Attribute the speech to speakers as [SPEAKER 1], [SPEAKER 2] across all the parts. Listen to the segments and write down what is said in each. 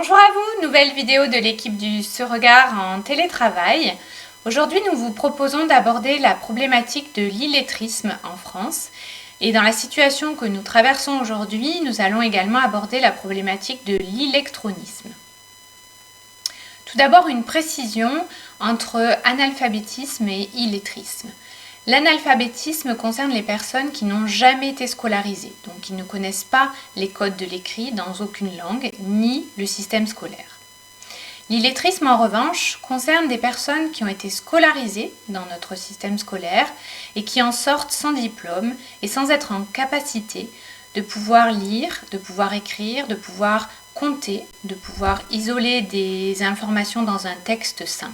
[SPEAKER 1] Bonjour à vous, nouvelle vidéo de l'équipe du Ce Regard en télétravail. Aujourd'hui, nous vous proposons d'aborder la problématique de l'illettrisme en France. Et dans la situation que nous traversons aujourd'hui, nous allons également aborder la problématique de l'électronisme. Tout d'abord, une précision entre analphabétisme et illettrisme. L'analphabétisme concerne les personnes qui n'ont jamais été scolarisées, donc qui ne connaissent pas les codes de l'écrit dans aucune langue, ni le système scolaire. L'illettrisme, en revanche, concerne des personnes qui ont été scolarisées dans notre système scolaire et qui en sortent sans diplôme et sans être en capacité de pouvoir lire, de pouvoir écrire, de pouvoir compter, de pouvoir isoler des informations dans un texte simple.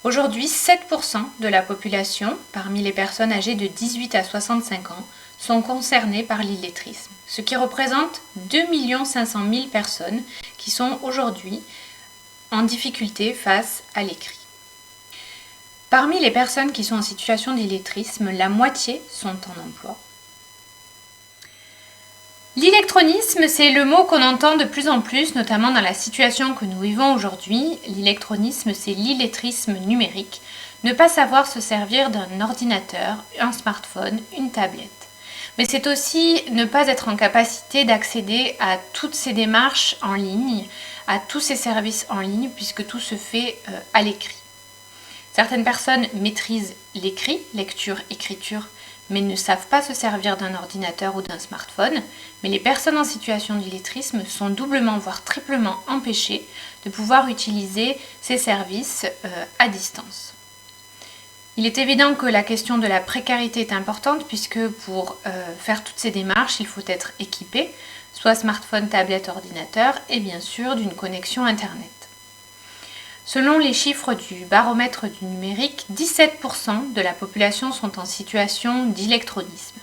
[SPEAKER 1] Aujourd'hui, 7% de la population, parmi les personnes âgées de 18 à 65 ans, sont concernées par l'illettrisme, ce qui représente 2 500 000 personnes qui sont aujourd'hui en difficulté face à l'écrit. Parmi les personnes qui sont en situation d'illettrisme, la moitié sont en emploi. L'électronisme, c'est le mot qu'on entend de plus en plus, notamment dans la situation que nous vivons aujourd'hui. L'électronisme, c'est l'illettrisme numérique, ne pas savoir se servir d'un ordinateur, un smartphone, une tablette. Mais c'est aussi ne pas être en capacité d'accéder à toutes ces démarches en ligne, à tous ces services en ligne, puisque tout se fait à l'écrit. Certaines personnes maîtrisent l'écrit, lecture, écriture, mais ne savent pas se servir d'un ordinateur ou d'un smartphone. Mais les personnes en situation d'illettrisme sont doublement, voire triplement empêchées de pouvoir utiliser ces services à distance. Il est évident que la question de la précarité est importante puisque pour faire toutes ces démarches, il faut être équipé, soit smartphone, tablette, ordinateur et bien sûr d'une connexion Internet. Selon les chiffres du baromètre du numérique, 17% de la population sont en situation d'électronisme.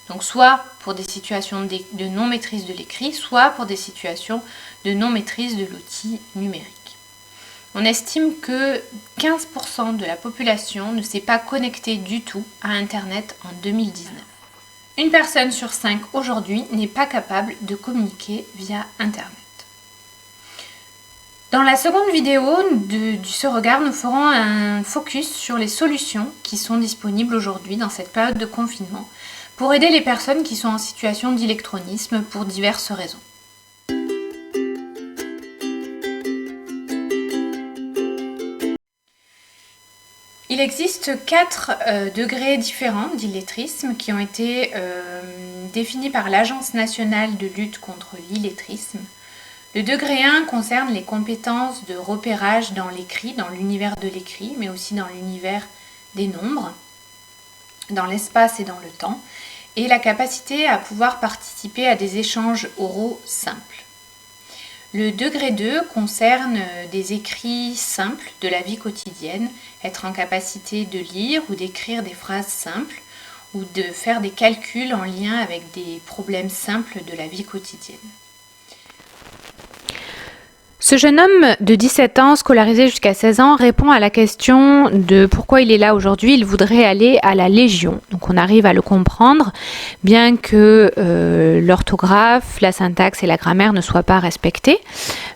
[SPEAKER 1] Donc soit pour des situations de non-maîtrise de l'écrit, soit pour des situations de non-maîtrise de l'outil numérique. On estime que 15% de la population ne s'est pas connectée du tout à Internet en 2019. Une personne sur 5 aujourd'hui n'est pas capable de communiquer via Internet. Dans la seconde vidéo du Ce Regard, nous ferons un focus sur les solutions qui sont disponibles aujourd'hui dans cette période de confinement pour aider les personnes qui sont en situation d'électronisme pour diverses raisons. Il existe 4 degrés différents d'illettrisme qui ont été définis par l'Agence nationale de lutte contre l'illettrisme. Le degré 1 concerne les compétences de repérage dans l'écrit, dans l'univers de l'écrit, mais aussi dans l'univers des nombres, dans l'espace et dans le temps, et la capacité à pouvoir participer à des échanges oraux simples. Le degré 2 concerne des écrits simples de la vie quotidienne, être en capacité de lire ou d'écrire des phrases simples ou de faire des calculs en lien avec des problèmes simples de la vie quotidienne. Ce jeune homme de 17 ans, scolarisé jusqu'à 16 ans, répond à la question de pourquoi il est là aujourd'hui. Il voudrait aller à la Légion. Donc on arrive à le comprendre, bien que l'orthographe, la syntaxe et la grammaire ne soient pas respectées.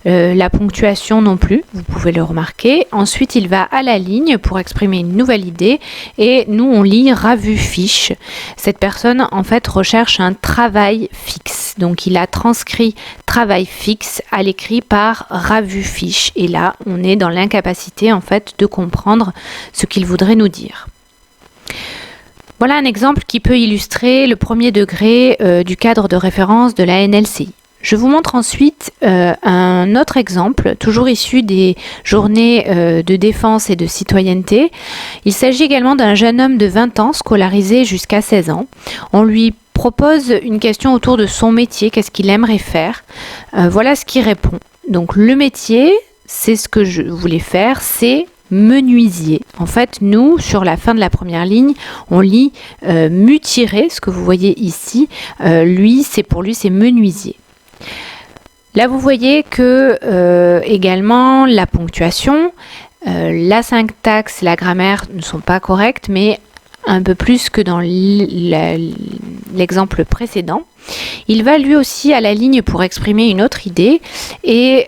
[SPEAKER 1] La ponctuation non plus, vous pouvez le remarquer. Ensuite, il va à la ligne pour exprimer une nouvelle idée et nous, on lit Ravu fiche. Cette personne, en fait, recherche un travail fixe. Donc il a transcrit travail fixe à l'écrit par Ravu fiche. Et là, on est dans l'incapacité, en fait, de comprendre ce qu'il voudrait nous dire. Voilà un exemple qui peut illustrer le premier degré du cadre de référence de la NLCI. Je vous montre ensuite un autre exemple, toujours issu des journées de défense et de citoyenneté. Il s'agit également d'un jeune homme de 20 ans, scolarisé jusqu'à 16 ans. On lui propose une question autour de son métier, qu'est-ce qu'il aimerait faire. Voilà ce qu'il répond. Donc le métier, c'est ce que je voulais faire, c'est menuisier. En fait, nous, sur la fin de la première ligne, on lit mu-, ce que vous voyez ici. Pour lui, c'est menuisier. Là, vous voyez que également la ponctuation, la syntaxe, la grammaire ne sont pas correctes, mais
[SPEAKER 2] un peu plus que dans l'exemple précédent. Il va lui aussi à la ligne pour exprimer une autre idée et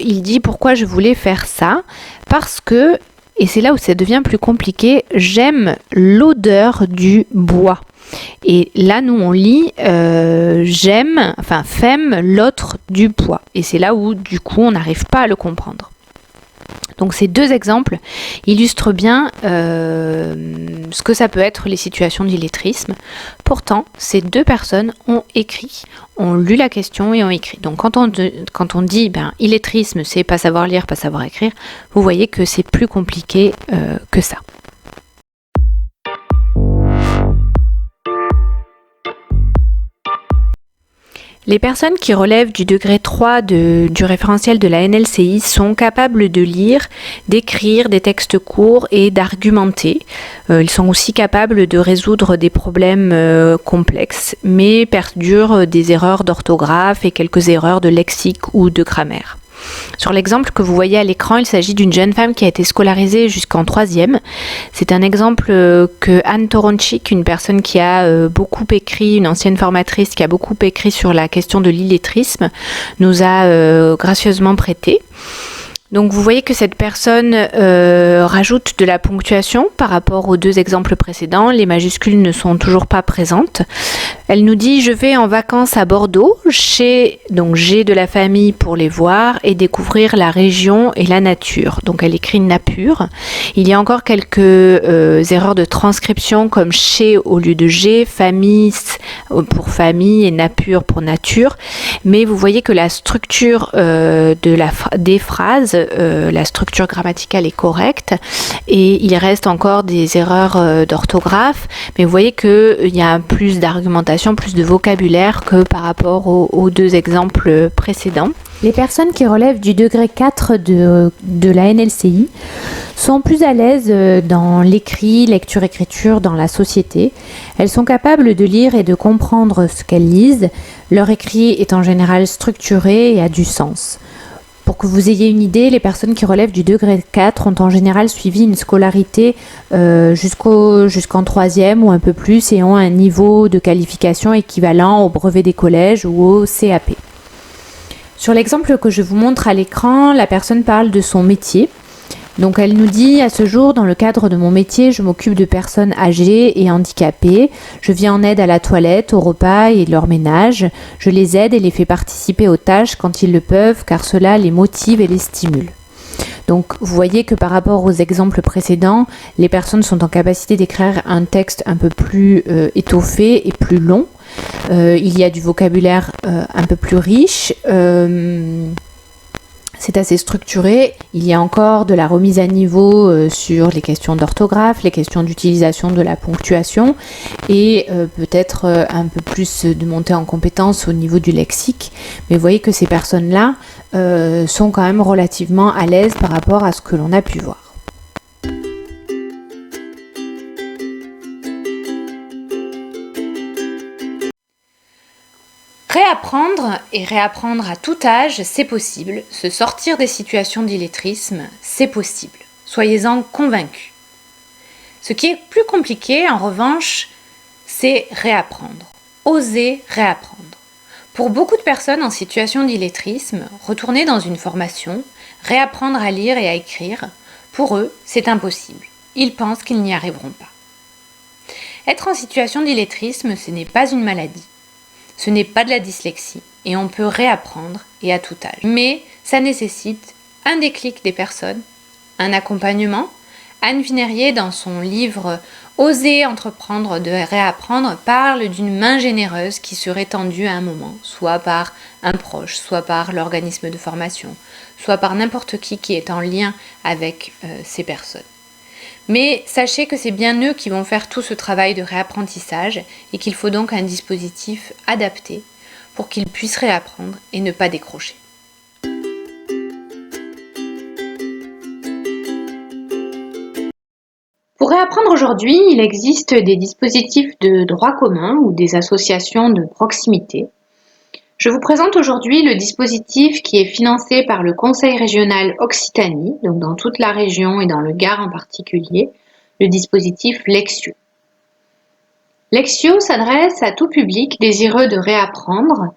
[SPEAKER 2] il dit pourquoi je voulais faire ça, parce que, et c'est là où ça devient plus compliqué, j'aime l'odeur du bois. Et là, nous, on lit femme l'autre du bois. Et c'est là où, du coup, on n'arrive pas à le comprendre. Donc ces deux exemples illustrent bien ce que ça peut être les situations d'illettrisme. Pourtant, ces deux personnes ont lu la question et ont écrit. Donc quand on dit illettrisme, c'est pas savoir lire, pas savoir écrire, vous voyez que c'est plus compliqué que ça. Les personnes qui relèvent du degré 3 du référentiel de la NLCI sont capables de lire, d'écrire des textes courts et d'argumenter. Ils sont aussi capables de résoudre des problèmes complexes, mais perdurent des erreurs d'orthographe et quelques erreurs de lexique ou de grammaire. Sur l'exemple que vous voyez à l'écran, il s'agit d'une jeune femme qui a été scolarisée jusqu'en 3e. C'est un exemple que Anne Toronchik, une personne qui a beaucoup écrit, une ancienne formatrice qui a beaucoup écrit sur la question de l'illettrisme, nous a gracieusement prêté. Donc vous voyez que cette personne rajoute de la ponctuation par rapport aux deux exemples précédents. Les majuscules ne sont toujours pas présentes. Elle nous dit « Je vais en vacances à Bordeaux, j'ai de la famille pour les voir et découvrir la région et la nature ». Donc elle écrit « Napure ». Il y a encore quelques erreurs de transcription comme « chez » au lieu de « j'ai »,« famille » pour « famille » et « napure » pour « nature ». Mais vous voyez que la structure des phrases, la structure grammaticale est correcte et il reste encore des erreurs d'orthographe, mais vous voyez qu'il y a plus d'argumentation, plus de vocabulaire que par rapport aux deux exemples précédents. Les personnes qui relèvent du degré 4 de la NLCI sont plus à l'aise dans l'écrit, lecture-écriture dans la société. Elles sont capables de lire et de comprendre ce qu'elles lisent. Leur écrit est en général structuré et a du sens. Pour que vous ayez une idée, les personnes qui relèvent du degré 4 ont en général suivi une scolarité jusqu'en 3e ou un peu plus et ont un niveau de qualification équivalent au brevet des collèges ou au CAP. Sur l'exemple que je vous montre à l'écran, la personne parle de son métier. Donc elle nous dit « À ce jour, dans le cadre de mon métier, je m'occupe de personnes âgées et handicapées. Je viens en aide à la toilette, au repas et leur ménage. Je les aide et les fais participer aux tâches quand ils le peuvent, car cela les motive et les stimule. » Donc vous voyez que par rapport aux exemples précédents, les personnes sont en capacité d'écrire un texte un peu plus étoffé et plus long. Il y a du vocabulaire un peu plus riche. C'est assez structuré. Il y a encore de la remise à niveau sur les questions d'orthographe, les questions d'utilisation de la ponctuation et peut-être un peu plus de montée en compétence au niveau du lexique. Mais vous voyez que ces personnes-là sont quand même relativement à l'aise par rapport à ce que l'on a pu voir. Réapprendre et réapprendre à tout âge, c'est possible. Se sortir des situations d'illettrisme, c'est possible. Soyez-en convaincus. Ce qui est plus compliqué, en revanche, c'est réapprendre. Oser réapprendre. Pour beaucoup de personnes en situation d'illettrisme, retourner dans une formation, réapprendre à lire et à écrire, pour eux, c'est impossible. Ils pensent qu'ils n'y arriveront pas. Être en situation d'illettrisme, ce n'est pas une maladie. Ce n'est pas de la dyslexie et on peut réapprendre et à tout âge. Mais ça nécessite un déclic des personnes, un accompagnement. Anne Vinerier, dans son livre « Oser entreprendre de réapprendre », parle d'une main généreuse qui serait tendue à un moment, soit par un proche, soit par l'organisme de formation, soit par n'importe qui est en lien avec ces personnes. Mais sachez que c'est bien eux qui vont faire tout ce travail de réapprentissage et qu'il faut donc un dispositif adapté pour qu'ils puissent réapprendre et ne pas décrocher.
[SPEAKER 1] Pour réapprendre aujourd'hui, il existe des dispositifs de droit commun ou des associations de proximité. Je vous présente aujourd'hui le dispositif qui est financé par le Conseil régional Occitanie, donc dans toute la région et dans le Gard en particulier, le dispositif Lexieux.
[SPEAKER 2] Lexio s'adresse à tout public désireux de réapprendre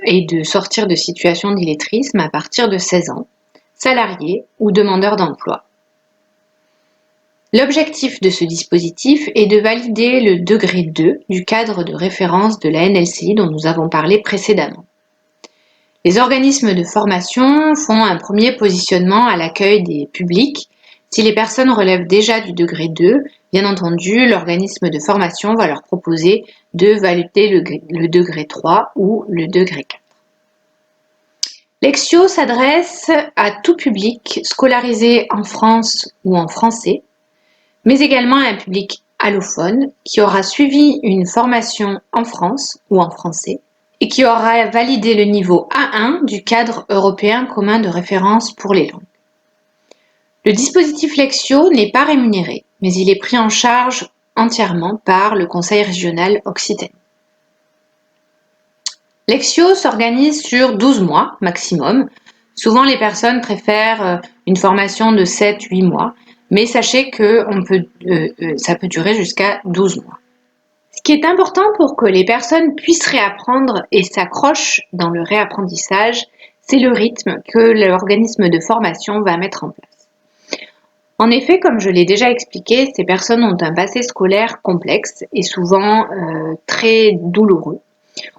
[SPEAKER 2] et de sortir de situations d'illettrisme à partir de 16 ans, salariés ou demandeurs d'emploi. L'objectif de ce dispositif est de valider le degré 2 du cadre de référence de la NLCI dont nous avons parlé précédemment. Les organismes de formation font un premier positionnement à l'accueil des publics. Si les personnes relèvent déjà du degré 2, bien entendu, l'organisme de formation va leur proposer de valider le degré 3 ou le degré 4. Lexio s'adresse à tout public scolarisé en France ou en français, mais également à un public allophone qui aura suivi une formation en France ou en français et qui aura validé le niveau A1 du cadre européen commun de référence pour les langues. Le dispositif Lexio n'est pas rémunéré, mais il est pris en charge entièrement par le Conseil régional Occitanie. Lexio s'organise sur 12 mois maximum. Souvent, les personnes préfèrent une formation de 7-8 mois, mais sachez que ça peut durer jusqu'à 12 mois. Ce qui est important pour que les personnes puissent réapprendre et s'accrochent dans le réapprentissage, c'est le rythme que l'organisme de formation va mettre en place. En effet, comme je l'ai déjà expliqué, ces personnes ont un passé scolaire complexe et souvent très douloureux.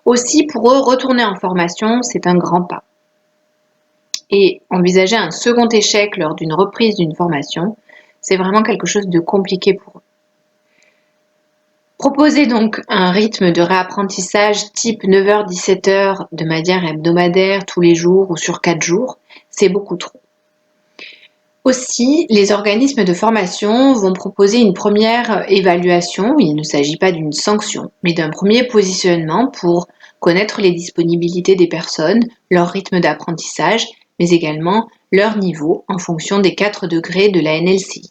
[SPEAKER 2] Aussi, pour eux, retourner en formation, c'est un grand pas. Et envisager un second échec lors d'une reprise d'une formation, c'est vraiment quelque chose de compliqué pour eux. Proposer donc un rythme de réapprentissage type 9h-17h de manière hebdomadaire tous les jours ou sur 4 jours, c'est beaucoup trop. Aussi, les organismes de formation vont proposer une première évaluation. Il ne s'agit pas d'une sanction, mais d'un premier positionnement pour connaître les disponibilités des personnes, leur rythme d'apprentissage, mais également leur niveau en fonction des 4 degrés de la NLCI.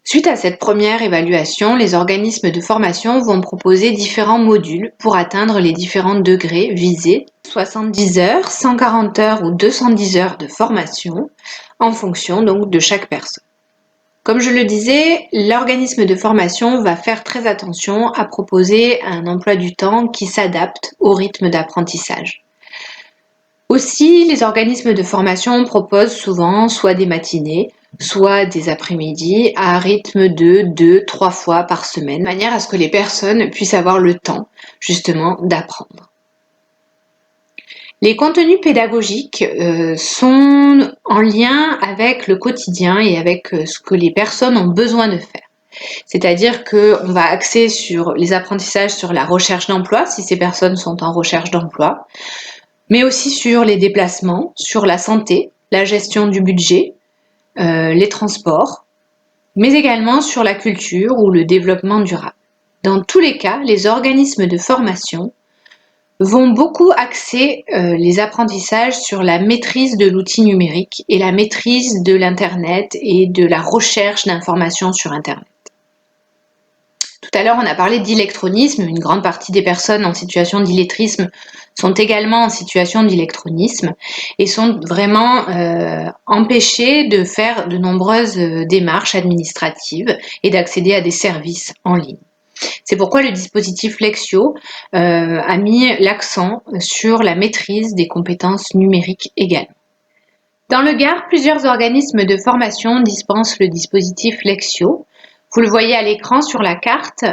[SPEAKER 2] Suite à cette première évaluation, les organismes de formation vont proposer différents modules pour atteindre les différents degrés visés, 70 heures, 140 heures ou 210 heures de formation, en fonction donc de chaque personne. Comme je le disais, l'organisme de formation va faire très attention à proposer un emploi du temps qui s'adapte au rythme d'apprentissage. Aussi, les organismes de formation proposent souvent soit des matinées, soit des après-midi à un rythme de 2-3 fois par semaine, de manière à ce que les personnes puissent avoir le temps, justement, d'apprendre. Les contenus pédagogiques sont en lien avec le quotidien et avec ce que les personnes ont besoin de faire. C'est-à-dire qu'on va axer sur les apprentissages sur la recherche d'emploi, si ces personnes sont en recherche d'emploi, mais aussi sur les déplacements, sur la santé, la gestion du budget, les transports, mais également sur la culture ou le développement durable. Dans tous les cas, les organismes de formation vont beaucoup axer les apprentissages sur la maîtrise de l'outil numérique et la maîtrise de l'Internet et de la recherche d'informations sur Internet. Tout à l'heure, on a parlé d'électronisme. Une grande partie des personnes en situation d'illettrisme sont également en situation d'électronisme et sont vraiment empêchées de faire de nombreuses démarches administratives et d'accéder à des services en ligne. C'est pourquoi le dispositif Lexio a mis l'accent sur la maîtrise des compétences numériques également. Dans le Gard, plusieurs organismes de formation dispensent le dispositif Lexio. Vous le voyez à l'écran sur la carte.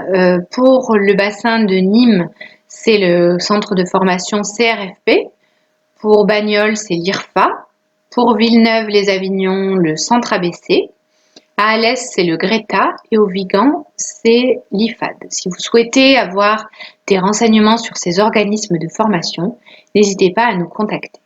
[SPEAKER 2] Pour le bassin de Nîmes, c'est le centre de formation CRFP. Pour Bagnols, c'est l'IRFA. Pour Villeneuve-les-Avignon, le centre ABC. À Alès, c'est le Greta. Et au Vigan, c'est l'IFAD. Si vous souhaitez avoir des renseignements sur ces organismes de formation, n'hésitez pas à nous contacter.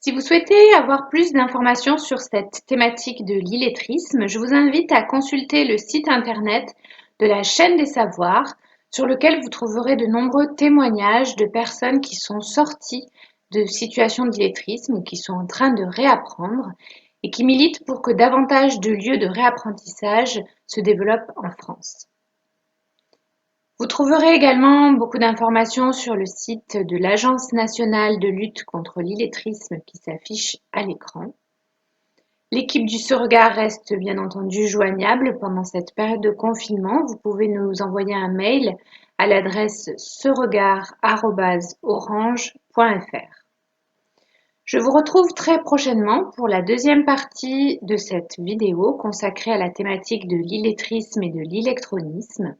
[SPEAKER 2] Si vous souhaitez avoir plus d'informations sur cette thématique de l'illettrisme, je vous invite à consulter le site internet de la chaîne des savoirs, sur lequel vous trouverez de nombreux témoignages de personnes qui sont sorties de situations d'illettrisme ou qui sont en train de réapprendre et qui militent pour que davantage de lieux de réapprentissage se développent en France. Vous trouverez également beaucoup d'informations sur le site de l'Agence nationale de lutte contre l'illettrisme qui s'affiche à l'écran. L'équipe du Ce-Regard reste bien entendu joignable pendant cette période de confinement. Vous pouvez nous envoyer un mail à l'adresse ceregard@orange.fr. Je vous retrouve très prochainement pour la deuxième partie de cette vidéo consacrée à la thématique de l'illettrisme et de l'électronisme.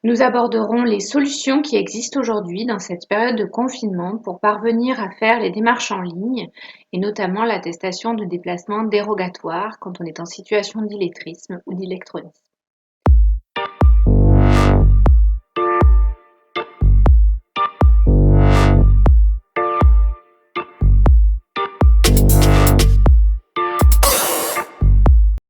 [SPEAKER 2] Nous aborderons les solutions qui existent aujourd'hui dans cette période de confinement pour parvenir à faire les démarches en ligne et notamment l'attestation de déplacement dérogatoire quand on est en situation d'illettrisme ou d'électronisme.